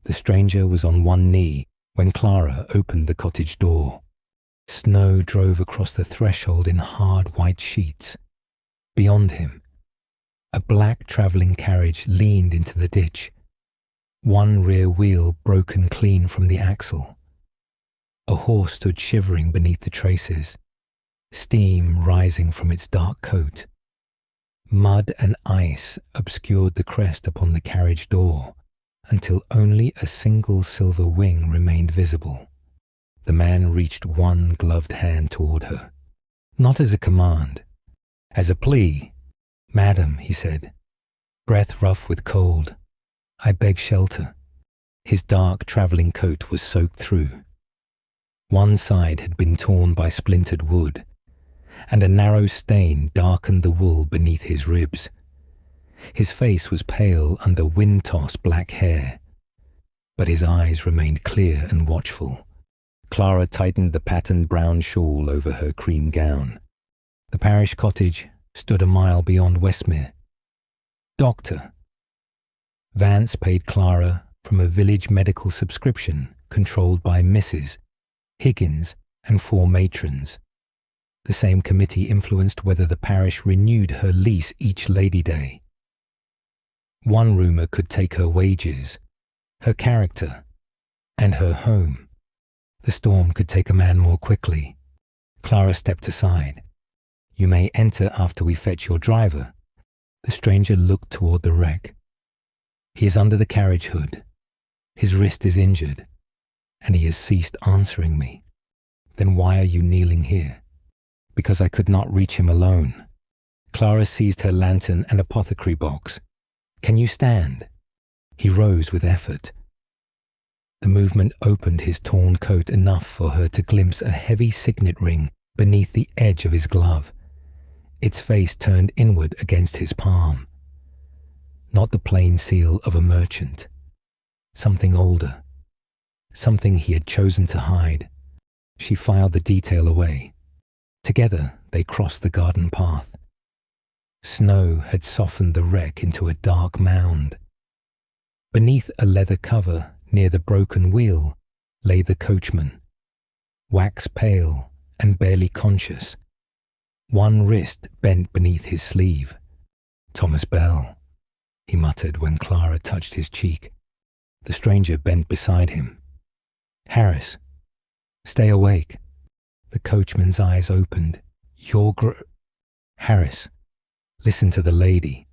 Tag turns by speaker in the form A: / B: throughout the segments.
A: The stranger was on one knee when Clara opened the cottage door. Snow drove across the threshold in hard white sheets. Beyond him, a black travelling carriage leaned into the ditch, one rear wheel broken clean from the axle. A horse stood shivering beneath the traces, steam rising from its dark coat. Mud and ice obscured the crest upon the carriage door until only a single silver wing remained visible. The man reached one gloved hand toward her, not as a command, as a plea. "Madam," he said, breath rough with cold, "I beg shelter." His dark travelling coat was soaked through. One side had been torn by splintered wood, and a narrow stain darkened the wool beneath his ribs. His face was pale under wind-tossed black hair, but his eyes remained clear and watchful. Clara tightened the patterned brown shawl over her cream gown. The parish cottage stood a mile beyond Westmere. "Doctor." Vance paid Clara from a village medical subscription controlled by Mrs. Higgins and 4 matrons. The same committee influenced whether the parish renewed her lease each Lady Day. One rumour could take her wages, her character, and her home. The storm could take a man more quickly. Clara stepped aside. "You may enter after we fetch your driver." The stranger looked toward the wreck. "He is under the carriage hood. His wrist is injured, and he has ceased answering me." "Then why are you kneeling here?" "Because I could not reach him alone." Clara seized her lantern and apothecary box. "Can you stand?" He rose with effort. The movement opened his torn coat enough for her to glimpse a heavy signet ring beneath the edge of his glove, its face turned inward against his palm. Not the plain seal of a merchant. Something older. Something he had chosen to hide. She filed the detail away. Together they crossed the garden path. Snow had softened the wreck into a dark mound. Beneath a leather cover near the broken wheel lay the coachman, wax pale and barely conscious, one wrist bent beneath his sleeve. "Thomas Bell," he muttered when Clara touched his cheek. The stranger bent beside him. "Harris, stay awake." The coachman's eyes opened. Harris, listen to the lady."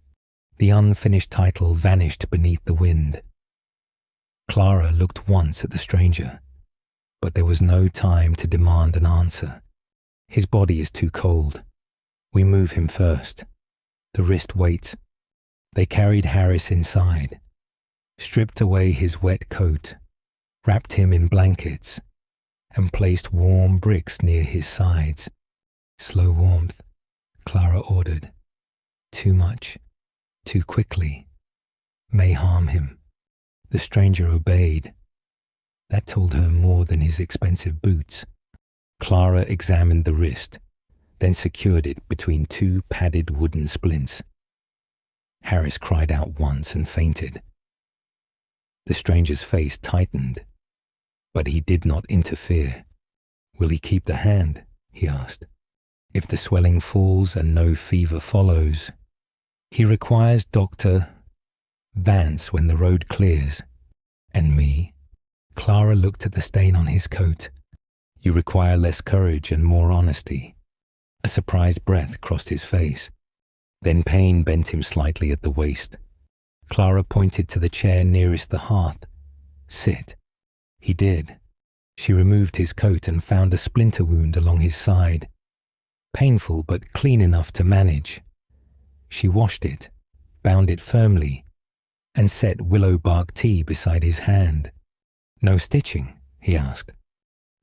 A: The unfinished title vanished beneath the wind. Clara looked once at the stranger, but there was no time to demand an answer. "His body is too cold. We move him first. The wrist waits." They carried Harris inside, stripped away his wet coat, wrapped him in blankets, and placed warm bricks near his sides. "Slow warmth," Clara ordered. "Too much, too quickly, may harm him." The stranger obeyed. That told her more than his expensive boots. Clara examined the wrist, then secured it between 2 padded wooden splints. Harris cried out once and fainted. The stranger's face tightened, but he did not interfere. "Will he keep the hand?" he asked. "If the swelling falls and no fever follows, he requires Dr. Vance when the road clears." "And me?" Clara looked at the stain on his coat. "You require less courage and more honesty." A surprised breath crossed his face. Then pain bent him slightly at the waist. Clara pointed to the chair nearest the hearth. "Sit." He did. She removed his coat and found a splinter wound along his side. Painful but clean enough to manage. She washed it, bound it firmly, and set willow-bark tea beside his hand. "No stitching?" he asked.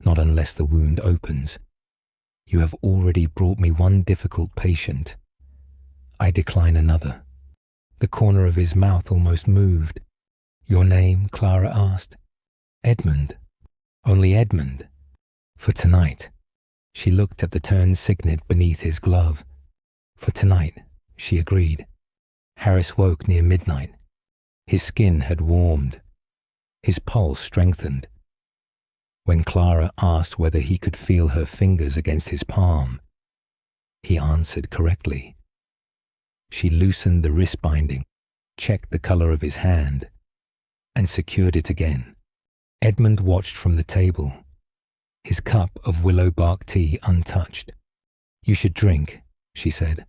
A: "Not unless the wound opens. You have already brought me one difficult patient. I decline another." The corner of his mouth almost moved. "Your name?" Clara asked. "Edmund. Only Edmund. For tonight." She looked at the turned signet beneath his glove. "For tonight," she agreed. Harris woke near midnight. His skin had warmed. His pulse strengthened. When Clara asked whether he could feel her fingers against his palm, he answered correctly. She loosened the wrist binding, checked the color of his hand, and secured it again. Edmund watched from the table, his cup of willow-bark tea untouched. "You should drink," she said.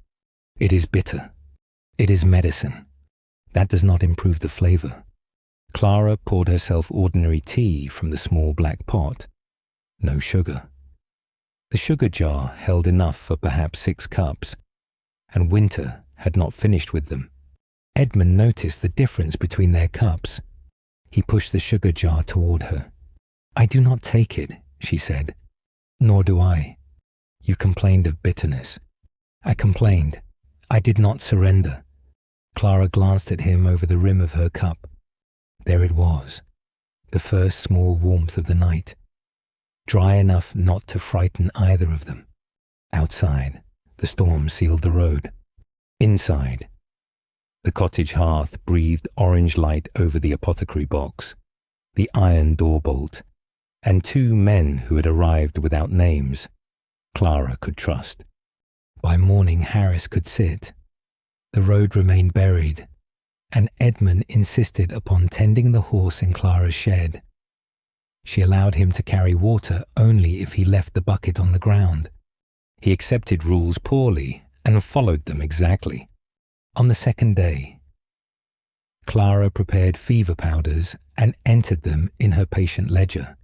A: "It is bitter. It is medicine. That does not improve the flavor." Clara poured herself ordinary tea from the small black pot. No sugar. The sugar jar held enough for perhaps 6 cups, and Winter had not finished with them. Edmund noticed the difference between their cups. He pushed the sugar jar toward her. "I do not take it," she said. "Nor do I. You complained of bitterness." "I complained. I did not surrender." Clara glanced at him over the rim of her cup. There it was, the first small warmth of the night, dry enough not to frighten either of them. Outside, the storm sealed the road. Inside, the cottage hearth breathed orange light over the apothecary box, the iron door bolt, and 2 men who had arrived without names Clara could trust. By morning, Harris could sit. The road remained buried, and Edmund insisted upon tending the horse in Clara's shed. She allowed him to carry water only if he left the bucket on the ground. He accepted rules poorly and followed them exactly. On the second day, Clara prepared fever powders and entered them in her patient ledger.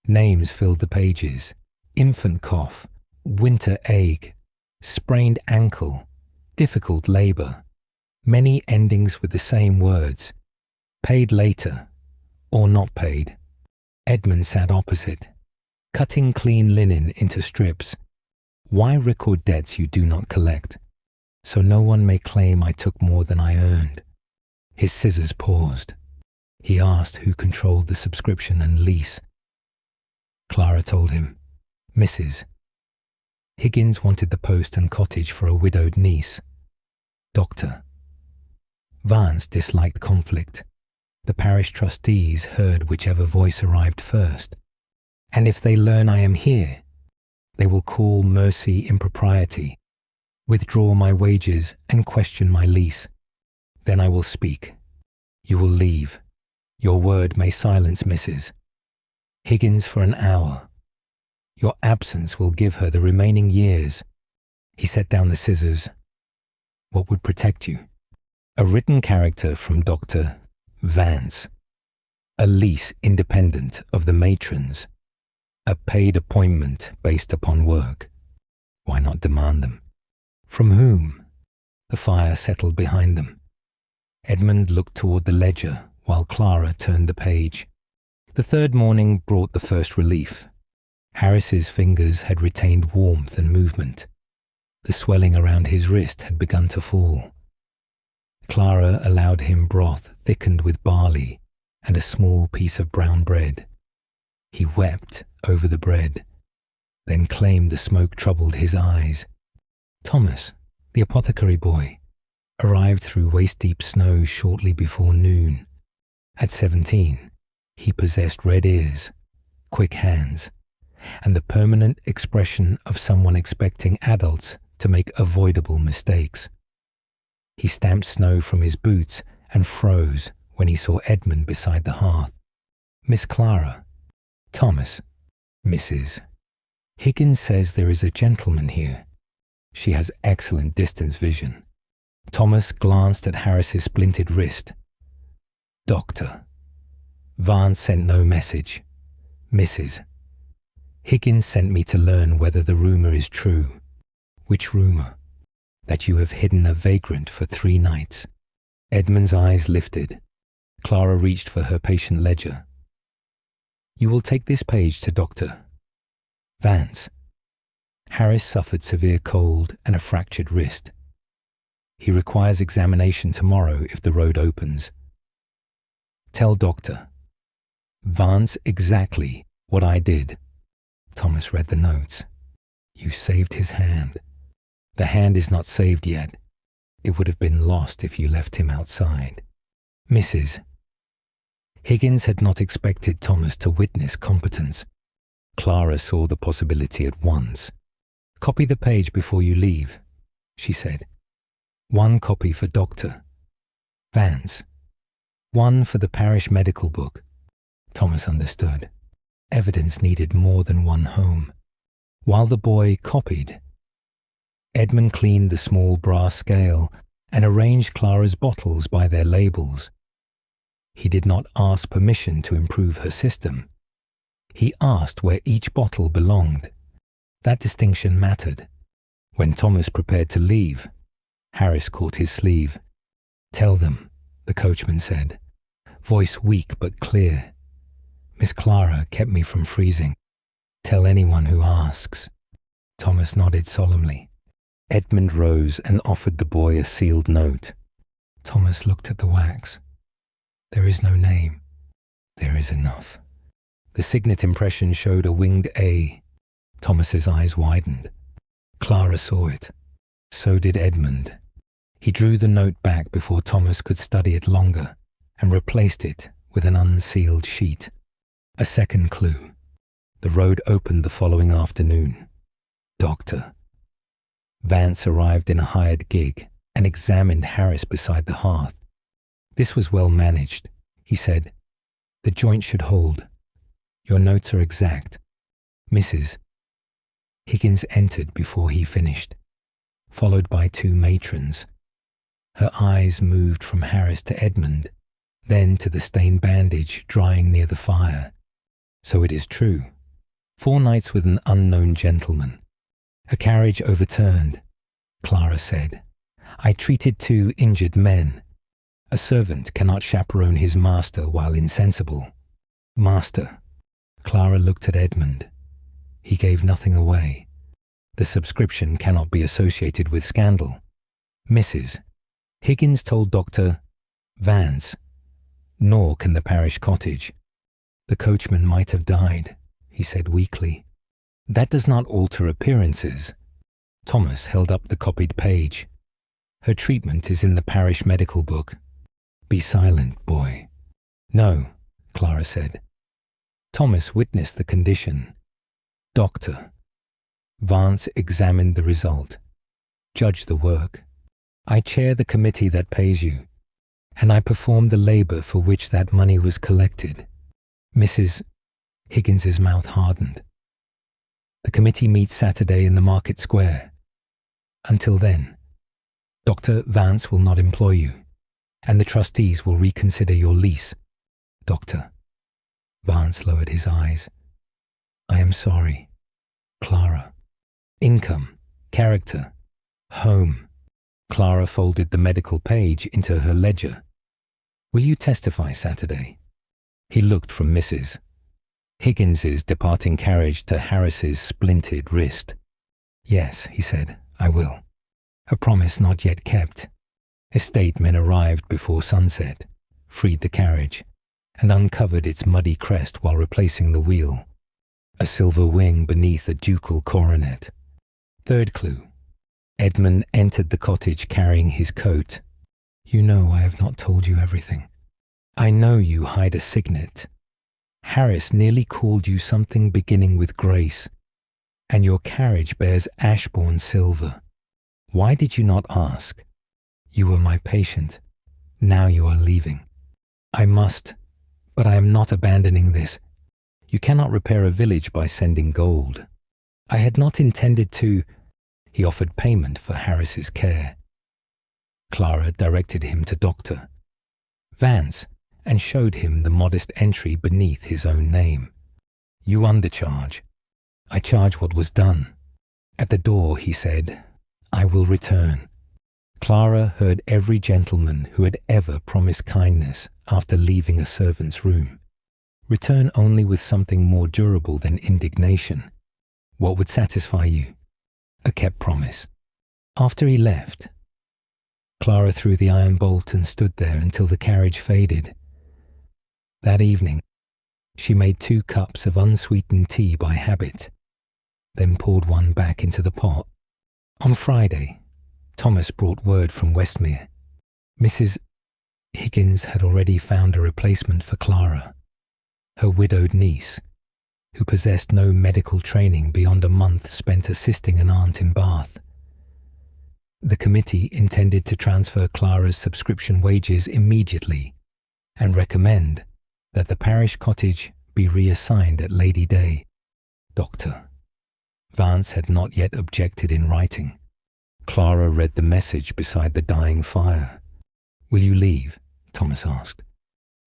A: Names filled the pages: infant cough, winter ague, sprained ankle, difficult labor, many endings with the same words, paid later or not paid. Edmund sat opposite, cutting clean linen into strips. "Why record debts you do not collect? So no one may claim I took more than I earned." His scissors paused. He asked who controlled the subscription and lease. Clara told him, "Mrs. Higgins wanted the post and cottage for a widowed niece. Dr. Vance disliked conflict. The parish trustees heard whichever voice arrived first. And if they learn I am here, they will call mercy impropriety, withdraw my wages and question my lease. Then I will speak. You will leave. Your word may silence Mrs. Higgins for an hour. Your absence will give her the remaining years." He set down the scissors. "What would protect you?" "A written character from Dr. Vance. A lease independent of the matrons. A paid appointment based upon work." "Why not demand them?" "From whom?" The fire settled behind them. Edmund looked toward the ledger while Clara turned the page. The third morning brought the first relief. Harris's fingers had retained warmth and movement. The swelling around his wrist had begun to fall. Clara allowed him broth thickened with barley and a small piece of brown bread. He wept over the bread, then claimed the smoke troubled his eyes. Thomas, the apothecary boy, arrived through waist-deep snow shortly before noon. At 17, he possessed red ears, quick hands, and the permanent expression of someone expecting adults to make avoidable mistakes. He stamped snow from his boots and froze when he saw Edmund beside the hearth. "Miss Clara." "Thomas." "Mrs. Higgins says there is a gentleman here. She has excellent distance vision." Thomas glanced at Harris's splintered wrist. "Doctor. Vance sent no message. Mrs. Higgins sent me to learn whether the rumor is true." "Which rumor?" "That you have hidden a vagrant for 3 nights." Edmund's eyes lifted. Clara reached for her patient ledger. "You will take this page to Dr. Vance. Harris suffered severe cold and a fractured wrist. He requires examination tomorrow if the road opens. Tell Dr. Vance exactly what I did." Thomas read the notes. "You saved his hand. The hand is not saved yet. It would have been lost if you left him outside. Mrs. Higgins had not expected Thomas to witness competence. Clara saw the possibility at once. "Copy the page before you leave," she said. "One copy for Dr. Vance. One for the parish medical book." Thomas understood. Evidence needed more than one home. While the boy copied, Edmund cleaned the small brass scale and arranged Clara's bottles by their labels. He did not ask permission to improve her system. He asked where each bottle belonged. That distinction mattered. When Thomas prepared to leave, Harris caught his sleeve. "Tell them," the coachman said, voice weak but clear. "Miss Clara kept me from freezing. Tell anyone who asks." Thomas nodded solemnly. Edmund rose and offered the boy a sealed note. Thomas looked at the wax. "There is no name." "There is enough." The signet impression showed a winged A. Thomas's eyes widened. Clara saw it. So did Edmund. He drew the note back before Thomas could study it longer and replaced it with an unsealed sheet. A second clue. The road opened the following afternoon. Doctor. Vance arrived in a hired gig and examined Harris beside the hearth. "This was well managed," he said. "The joint should hold. Your notes are exact. Mrs." Higgins entered before he finished, followed by two matrons. Her eyes moved from Harris to Edmund, then to the stained bandage drying near the fire. "So it is true. 4 nights with an unknown gentleman. A carriage overturned," Clara said. "I treated 2 injured men. A servant cannot chaperone his master while insensible." "Master." Clara looked at Edmund. He gave nothing away. The subscription cannot be associated with scandal. "Mrs. Higgins told Dr. Vance, nor can the parish cottage. The coachman might have died," he said weakly. "That does not alter appearances." Thomas held up the copied page. "Her treatment is in the parish medical book. Be silent, boy." "No," Clara said. Thomas witnessed the condition. "Doctor." Vance examined the result. "Judge the work. I chair the committee that pays you, and I perform the labor for which that money was collected." Mrs. Higgins's mouth hardened. "The committee meets Saturday in the market square. Until then, Dr. Vance will not employ you, and the trustees will reconsider your lease." "Doctor." Vance lowered his eyes. "I am sorry." "Clara." "Income, character, home." Clara folded the medical page into her ledger. "Will you testify Saturday?" He looked from Mrs. Higgins's departing carriage to Harris's splintered wrist. "Yes," he said, "I will." A promise not yet kept. Estate men arrived before sunset, freed the carriage, and uncovered its muddy crest while replacing the wheel. A silver wing beneath a ducal coronet. Third clue. Edmund entered the cottage carrying his coat. "You know I have not told you everything. I know you hide a signet. Harris nearly called you something beginning with Grace, and your carriage bears Ashbourne silver. Why did you not ask? You were my patient. Now you are leaving. I must, but I am not abandoning this. You cannot repair a village by sending gold. I had not intended to." He offered payment for Harris's care. Clara directed him to Dr. Vance and showed him the modest entry beneath his own name. "You undercharge. I charge what was done." At the door he said, "I will return." Clara heard every gentleman who had ever promised kindness after leaving a servant's room. Return only with something more durable than indignation. What would satisfy you? A kept promise. After he left, Clara threw the iron bolt and stood there until the carriage faded. That evening, she made 2 cups of unsweetened tea by habit, then poured one back into the pot. On Friday, Thomas brought word from Westmere. Mrs. Higgins had already found a replacement for Clara, her widowed niece, who possessed no medical training beyond a month spent assisting an aunt in Bath. The committee intended to transfer Clara's subscription wages immediately and recommend that the parish cottage be reassigned at Lady Day. Dr. Vance had not yet objected in writing. Clara read the message beside the dying fire. "Will you leave?" Thomas asked.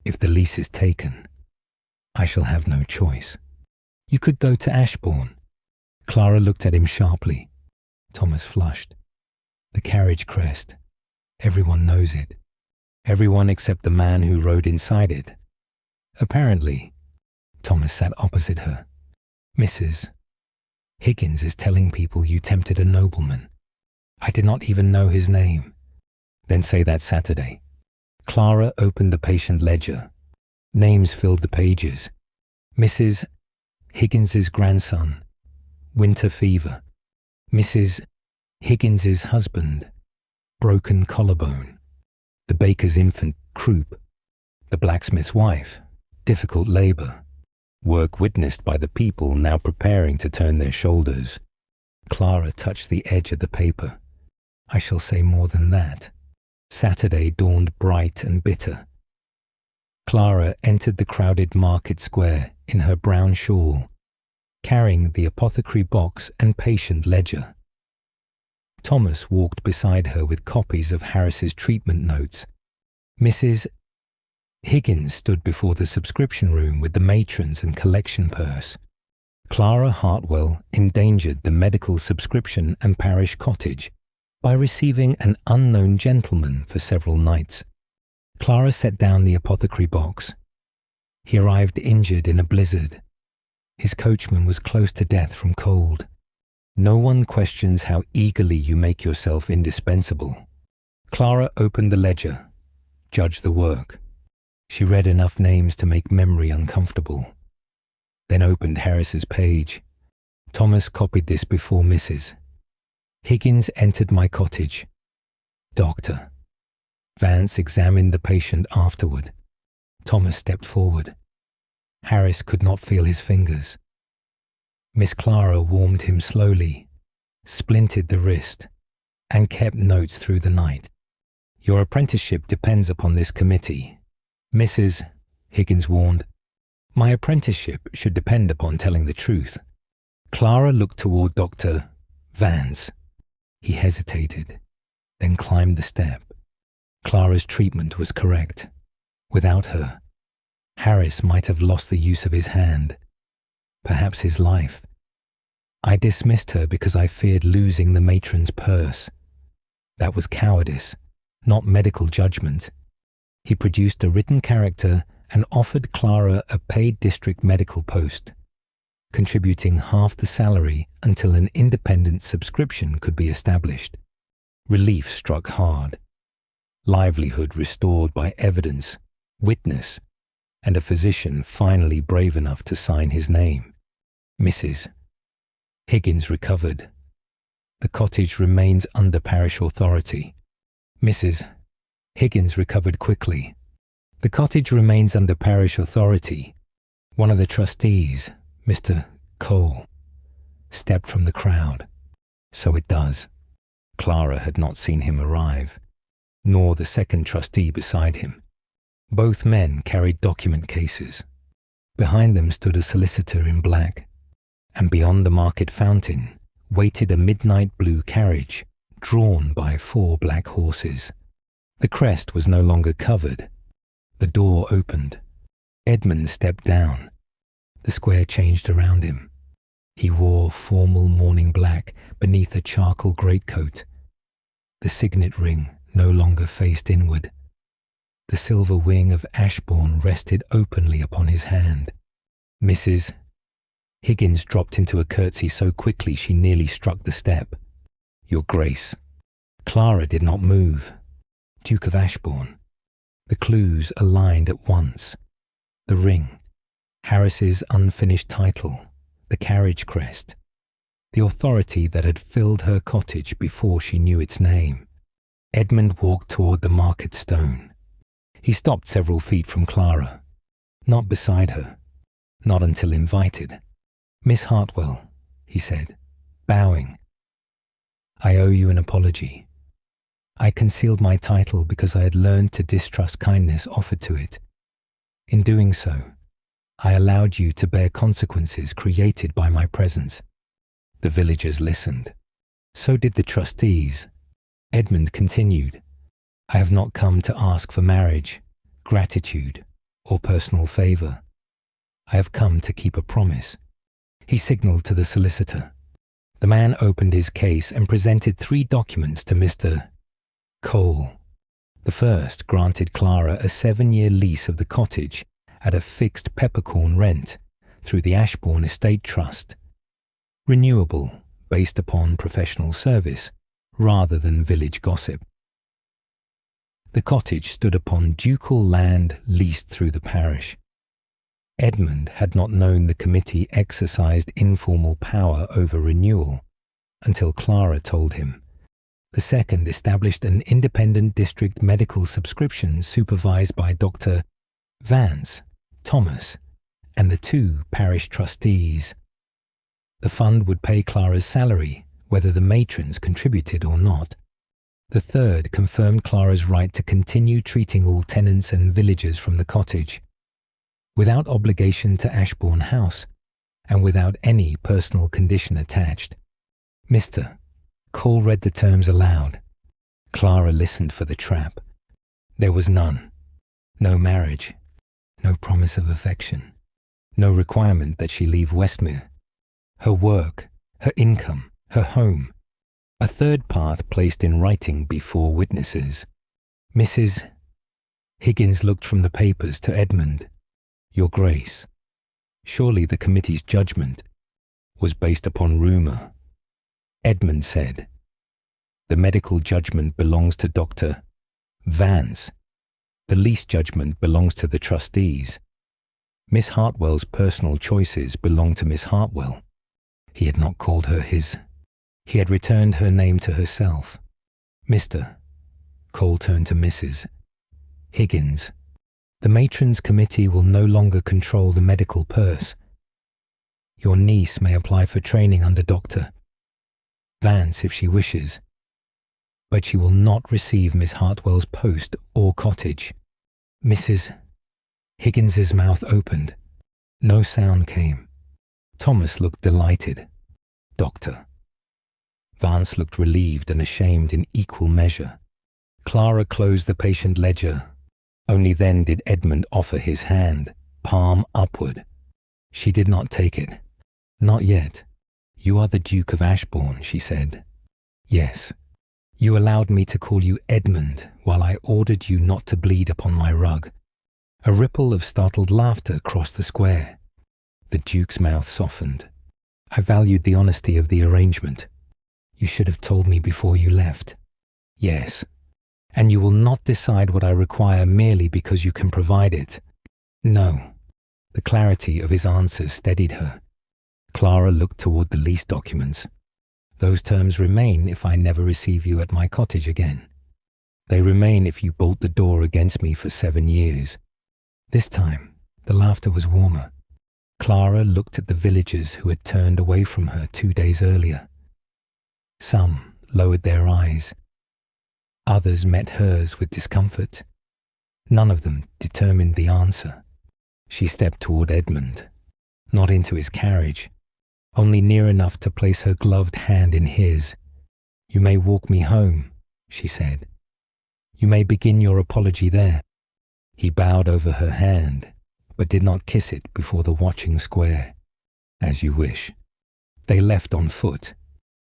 A: "If the lease is taken, I shall have no choice." "You could go to Ashbourne." Clara looked at him sharply. Thomas flushed. "The Carriage crest. Everyone knows it. Everyone except the man who rode inside it." Apparently, Thomas sat opposite her. "Mrs. Higgins is telling people you tempted a nobleman. I did not even know his name." "Then say that Saturday." Clara opened the patient ledger. Names filled the pages. Mrs. Higgins's grandson, winter fever. Mrs. Higgins's husband, broken collarbone. The baker's infant, croup. The blacksmith's wife, difficult labor. Work witnessed by the people now preparing to turn their shoulders. Clara touched the edge of the paper. "I shall say more than that." Saturday dawned bright and bitter. Clara entered the crowded market square in her brown shawl, carrying the apothecary box and patient ledger. Thomas walked beside her with copies of Harris's treatment notes. Mrs. Higgins stood before the subscription room with the matrons and collection purse. Clara Hartwell endangered the medical subscription and parish cottage by receiving an unknown gentleman for several nights. Clara set down the apothecary box. He arrived injured in a blizzard. His coachman was close to death from cold. No one questions how eagerly you make yourself indispensable. Clara opened the ledger, judged the work. She read enough names to make memory uncomfortable. Then opened Harris's page. Thomas copied this before Mrs. Higgins entered my cottage. Doctor. Vance examined the patient afterward. Thomas stepped forward. Harris could not feel his fingers. Miss Clara warmed him slowly, splinted the wrist, and kept notes through the night. Your apprenticeship depends upon this committee. Mrs. Higgins warned. My apprenticeship should depend upon telling the truth. Clara looked toward Dr. Vance. He hesitated, then climbed the step. Clara's treatment was correct. Without her, Harris might have lost the use of his hand, perhaps his life. I dismissed her because I feared losing the matron's purse. That was cowardice, not medical judgment. He produced a written character and offered Clara a paid district medical post, contributing half the salary until an independent subscription could be established. Relief struck hard. Livelihood restored by evidence, witness, and a physician finally brave enough to sign his name. Mrs. Higgins recovered. The cottage remains under parish authority. Mrs. Higgins recovered quickly. The cottage remains under parish authority. One of the trustees, Mr. Cole, stepped from the crowd. So it does. Clara had not seen him arrive, nor the second trustee beside him. Both men carried document cases. Behind them stood a solicitor in black, and beyond the market fountain waited a midnight blue carriage drawn by 4 black horses. The crest was no longer covered. The door opened. Edmund stepped down. The square changed around him. He wore formal morning black beneath a charcoal greatcoat. The signet ring no longer faced inward. The silver wing of Ashbourne rested openly upon his hand. Mrs. Higgins dropped into a curtsy so quickly she nearly struck the step. Your Grace. Clara did not move. Duke of Ashbourne. The clues aligned at once. The ring, Harris's unfinished title, the carriage crest, the authority that had filled her cottage before she knew its name. Edmund walked toward the market stone. He stopped several feet from Clara, not beside her, not until invited. "Miss Hartwell," he said, bowing. "I owe you an apology. I concealed my title because I had learned to distrust kindness offered to it. In doing so, I allowed you to bear consequences created by my presence." The villagers listened. So did the trustees. Edmund continued, "I have not come to ask for marriage, gratitude, or personal favour. I have come to keep a promise." He signalled to the solicitor. The man opened his case and presented 3 documents to Mr. Cole. The first granted Clara a 7-year lease of the cottage at a fixed peppercorn rent through the Ashbourne Estate Trust, renewable based upon professional service rather than village gossip. The cottage stood upon ducal land leased through the parish. Edmund had not known the committee exercised informal power over renewal until Clara told him. The second established an independent district medical subscription supervised by Dr. Vance, Thomas, and the 2 parish trustees. The fund would pay Clara's salary, whether the matrons contributed or not. The third confirmed Clara's right to continue treating all tenants and villagers from the cottage, without obligation to Ashbourne House, and without any personal condition attached. Mr. Cole read the terms aloud. Clara listened for the trap. There was none. No marriage, no promise of affection, no requirement that she leave Westmere. Her work, her income, her home. A third path placed in writing before witnesses. Mrs. Higgins looked from the papers to Edmund. "Your Grace, surely the committee's judgment was based upon rumour." Edmund said, "The medical judgment belongs to Dr. Vance. The lease judgment belongs to the trustees. Miss Hartwell's personal choices belong to Miss Hartwell." He had not called her his. He had returned her name to herself. "Mr." Cole turned to Mrs. Higgins. "The matrons' committee will no longer control the medical purse. Your niece may apply for training under Dr. Vance if she wishes, but she will not receive Miss Hartwell's post or cottage." Mrs. Higgins's mouth opened. No sound came. Thomas looked delighted. Dr. Vance looked relieved and ashamed in equal measure. Clara closed the patient ledger. Only then did Edmund offer his hand, palm upward. She did not take it. "Not yet. You are the Duke of Ashbourne," she said. "Yes. You allowed me to call you Edmund while I ordered you not to bleed upon my rug." A ripple of startled laughter crossed the square. The Duke's mouth softened. "I valued the honesty of the arrangement. You should have told me before you left." "Yes. And you will not decide what I require merely because you can provide it." "No." The clarity of his answers steadied her. Clara looked toward the lease documents. "Those terms remain if I never receive you at my cottage again. They remain if you bolt the door against me for 7 years." This time, the laughter was warmer. Clara looked at the villagers who had turned away from her 2 days earlier. Some lowered their eyes. Others met hers with discomfort. None of them determined the answer. She stepped toward Edmund, not into his carriage, only near enough to place her gloved hand in his. "You may walk me home," she said. "You may begin your apology there." He bowed over her hand, but did not kiss it before the watching square. "As you wish." They left on foot.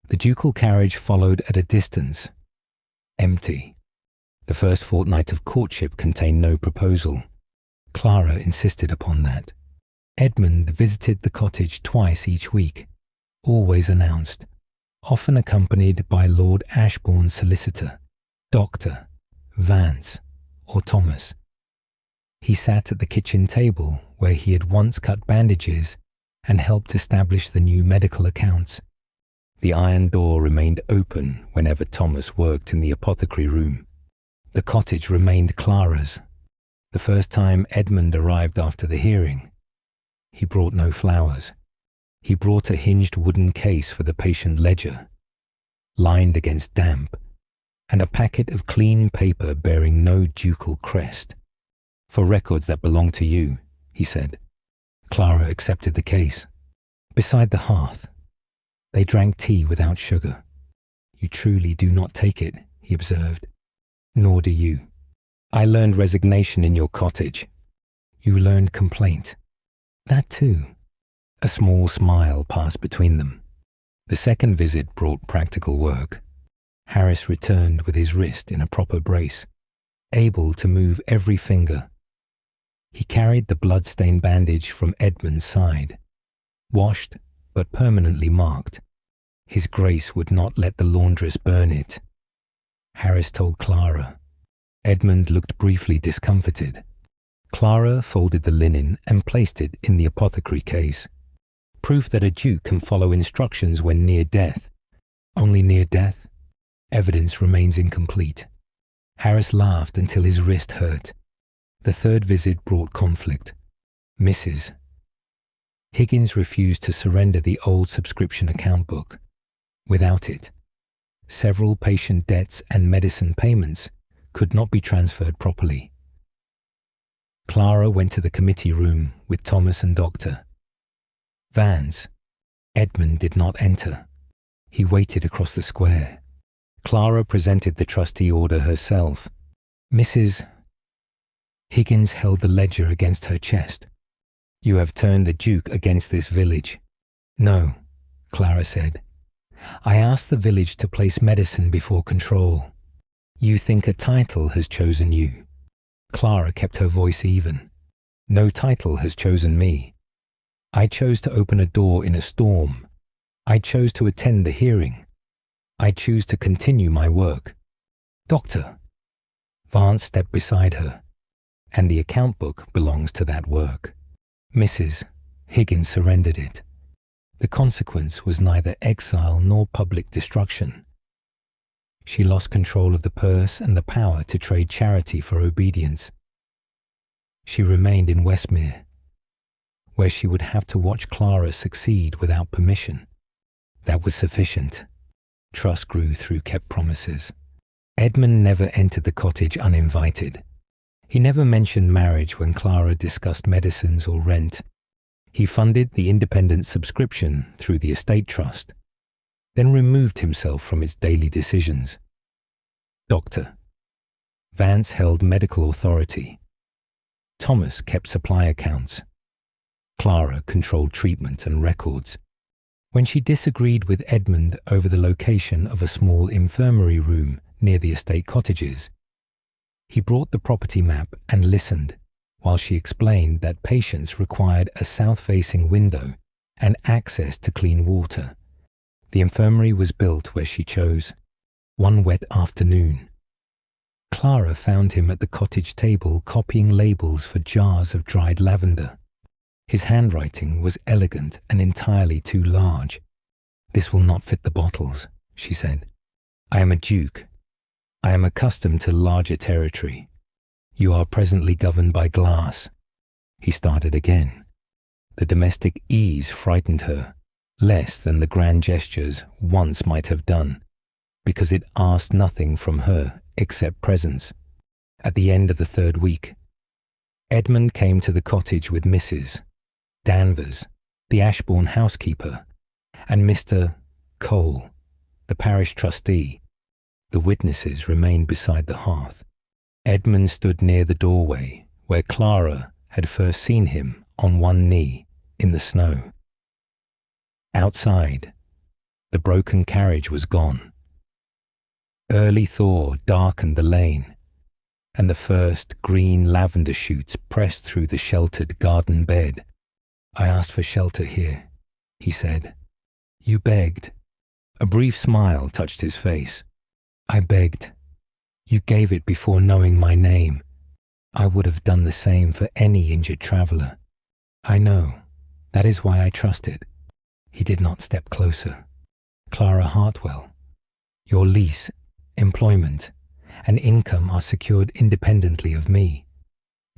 A: The ducal carriage followed at a distance, empty. The first fortnight of courtship contained no proposal. Clara insisted upon that. Edmund visited the cottage twice each week, always announced, often accompanied by Lord Ashbourne's solicitor, Dr. Vance, or Thomas. He sat at the kitchen table where he had once cut bandages and helped establish the new medical accounts. The iron door remained open whenever Thomas worked in the apothecary room. The cottage remained Clara's, The first time Edmund arrived after the hearing, he brought no flowers. He brought a hinged wooden case for the patient ledger, lined against damp, and a packet of clean paper bearing no ducal crest. "For records that belong to you," he said. Clara accepted the case. Beside the hearth, they drank tea without sugar. "You truly do not take it," he observed. "Nor do you. I learned resignation in your cottage. You learned complaint. That too." A small smile passed between them. The second visit brought practical work. Harris returned with his wrist in a proper brace, able to move every finger. He carried the blood-stained bandage from Edmund's side, washed but permanently marked. His grace would not let the laundress burn it. Harris told Clara. Edmund looked briefly discomfited. Clara folded the linen and placed it in the apothecary case. Proof that a duke can follow instructions when near death. Only near death? Evidence remains incomplete. Harris laughed until his wrist hurt. The third visit brought conflict. Mrs. Higgins refused to surrender the old subscription account book. Without it, several patient debts and medicine payments could not be transferred properly. Clara went to the committee room with Thomas and Doctor Vance. Edmund did not enter. He waited across the square. Clara presented the trustee order herself. Mrs. Higgins held the ledger against her chest. "You have turned the Duke against this village." "No," Clara said. "I asked the village to place medicine before control. You think a title has chosen you." Clara kept her voice even. "No title has chosen me. I chose to open a door in a storm. I chose to attend the hearing. I choose to continue my work." "Doctor!" Vance stepped beside her. "And the account book belongs to that work." Mrs. Higgins surrendered it. The consequence was neither exile nor public destruction. She lost control of the purse and the power to trade charity for obedience. She remained in Westmere, where she would have to watch Clara succeed without permission. That was sufficient. Trust grew through kept promises. Edmund never entered the cottage uninvited. He never mentioned marriage when Clara discussed medicines or rent. He funded the independent subscription through the estate trust, then removed himself from its daily decisions. Doctor Vance held medical authority. Thomas kept supply accounts. Clara controlled treatment and records. When she disagreed with Edmund over the location of a small infirmary room near the estate cottages, he brought the property map and listened while she explained that patients required a south-facing window and access to clean water. The infirmary was built where she chose. One wet afternoon, Clara found him at the cottage table copying labels for jars of dried lavender. His handwriting was elegant and entirely too large. "This will not fit the bottles," she said. "I am a duke. I am accustomed to larger territory. You are presently governed by glass." He started again. The domestic ease frightened her, less than the grand gestures once might have done, because it asked nothing from her except presence. At the end of the third week, Edmund came to the cottage with Mrs. Danvers, the Ashbourne housekeeper, and Mr. Cole, the parish trustee. The witnesses remained beside the hearth. Edmund stood near the doorway where Clara had first seen him on one knee in the snow. Outside, the broken carriage was gone. Early thaw darkened the lane, and the first green lavender shoots pressed through the sheltered garden bed. "I asked for shelter here," he said. "You begged." A brief smile touched his face. "I begged. You gave it before knowing my name. I would have done the same for any injured traveller. I know. That is why I trusted." He did not step closer. "Clara Hartwell, your lease, employment, and income are secured independently of me.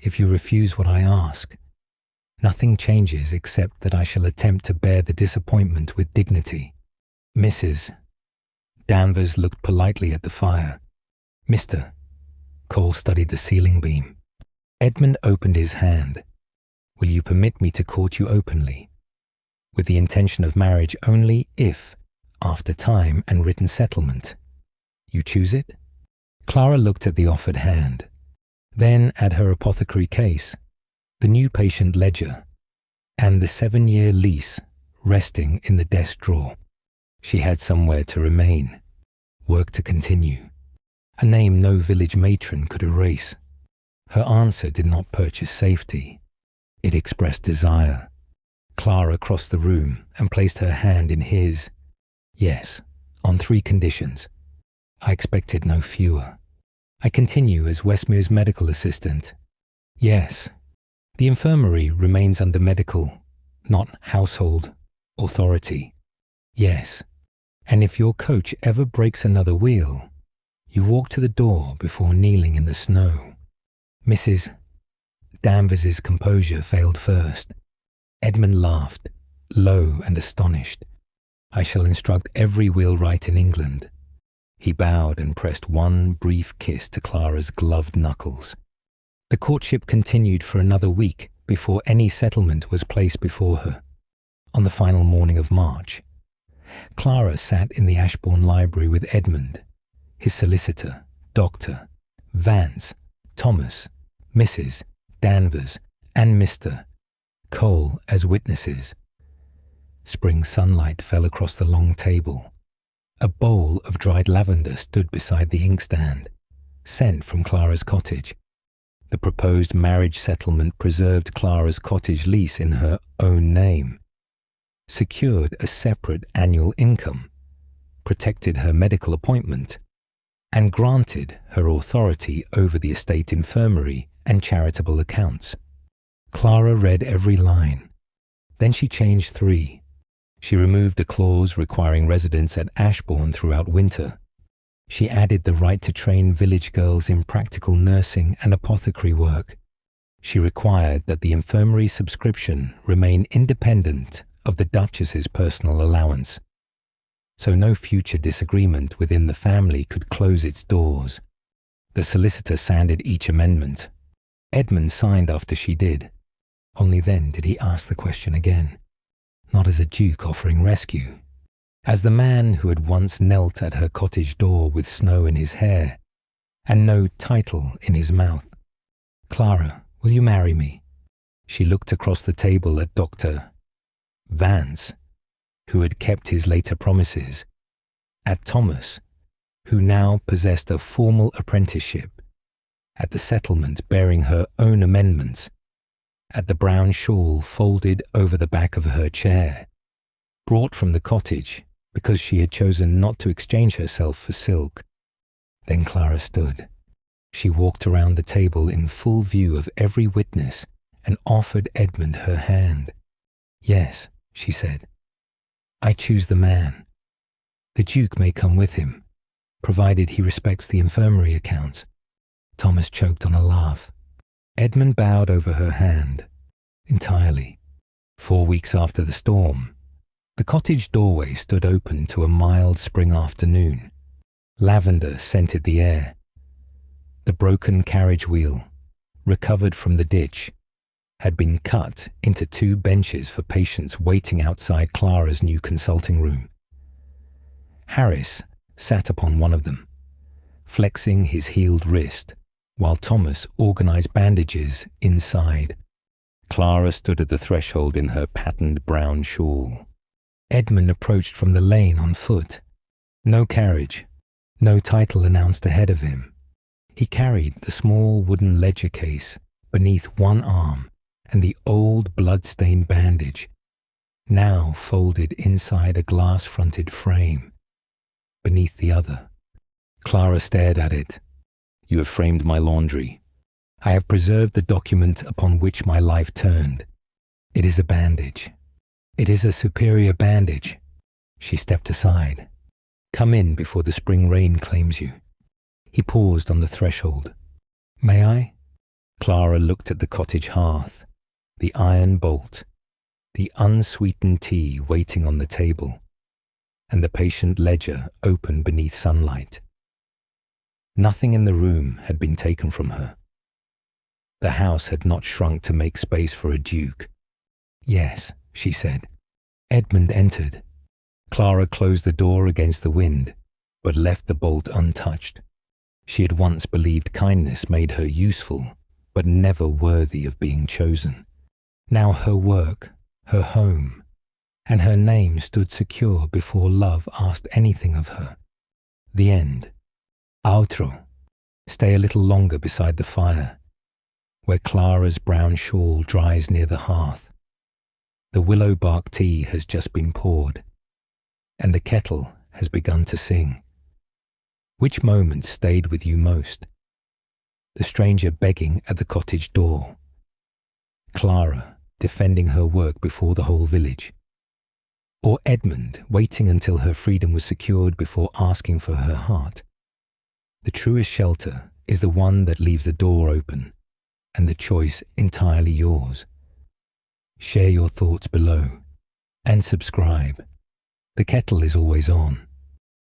A: if you refuse what I ask. Nothing changes except that I shall attempt to bear the disappointment with dignity. Mrs. Danvers looked politely at the fire. Mr. Cole studied the ceiling beam. Edmund opened his hand. Will you permit me to court you openly, with the intention of marriage only if, after time and written settlement, you choose it? Clara looked at the offered hand, then at her apothecary case, the new patient ledger, and the 7-year lease resting in the desk drawer. She had somewhere to remain, work to continue, a name no village matron could erase. Her answer did not purchase safety. It expressed desire. Clara crossed the room and placed her hand in his. Yes, on 3 conditions. I expected no fewer. I continue as Westmere's medical assistant. Yes, the infirmary remains under medical, not household, authority. Yes, and if your coach ever breaks another wheel, you walk to the door before kneeling in the snow. Mrs. Danvers's composure failed first. Edmund laughed, low and astonished. I shall instruct every wheelwright in England. He bowed and pressed one brief kiss to Clara's gloved knuckles. The courtship continued for another week before any settlement was placed before her. On the final morning of March, Clara sat in the Ashbourne library with Edmund, his solicitor, Dr. Vance, Thomas, Mrs. Danvers, and Mr. Cole as witnesses. Spring sunlight fell across the long table. A bowl of dried lavender stood beside the inkstand, sent from Clara's cottage. The proposed marriage settlement preserved Clara's cottage lease in her own name, secured a separate annual income, protected her medical appointment, and granted her authority over the estate infirmary and charitable accounts. Clara read every line. Then she changed 3. She removed a clause requiring residence at Ashbourne throughout winter. She added the right to train village girls in practical nursing and apothecary work. She required that the infirmary subscription remain independent of the Duchess's personal allowance, so no future disagreement within the family could close its doors. The solicitor sanded each amendment. Edmund signed after she did. Only then did he ask the question again, not as a duke offering rescue, as the man who had once knelt at her cottage door with snow in his hair and no title in his mouth. Clara, will you marry me? She looked across the table at Dr. Vance, who had kept his later promises, at Thomas, who now possessed a formal apprenticeship, at the settlement bearing her own amendments, at the brown shawl folded over the back of her chair, brought from the cottage because she had chosen not to exchange herself for silk. Then Clara stood. She walked around the table in full view of every witness and offered Edmund her hand. Yes, she said, I choose the man. The Duke may come with him, provided he respects the infirmary accounts. Thomas choked on a laugh. Edmund bowed over her hand, entirely. 4 weeks after the storm, the cottage doorway stood open to a mild spring afternoon. Lavender scented the air. The broken carriage wheel, recovered from the ditch, had been cut into 2 benches for patients waiting outside Clara's new consulting room. Harris sat upon one of them, flexing his healed wrist, while Thomas organized bandages inside. Clara stood at the threshold in her patterned brown shawl. Edmund approached from the lane on foot. No carriage, no title announced ahead of him. He carried the small wooden ledger case beneath one arm and the old blood-stained bandage, now folded inside a glass-fronted frame, beneath the other. Clara stared at it. You have framed my laundry. I have preserved the document upon which my life turned. It is a bandage. It is a superior bandage. She stepped aside. Come in before the spring rain claims you. He paused on the threshold. May I? Clara looked at the cottage hearth, the iron bolt, the unsweetened tea waiting on the table, and the patient ledger open beneath sunlight. Nothing in the room had been taken from her. The house had not shrunk to make space for a duke. Yes, she said. Edmund entered. Clara closed the door against the wind, but left the bolt untouched. She had once believed kindness made her useful, but never worthy of being chosen. Now her work, her home, and her name stood secure before love asked anything of her. The end. Altro. Stay a little longer beside the fire, where Clara's brown shawl dries near the hearth. The willow-bark tea has just been poured, and the kettle has begun to sing. Which moment stayed with you most? The stranger begging at the cottage door, Clara defending her work before the whole village, or Edmund waiting until her freedom was secured before asking for her heart? The truest shelter is the one that leaves the door open, and the choice entirely yours. Share your thoughts below, and subscribe. The kettle is always on.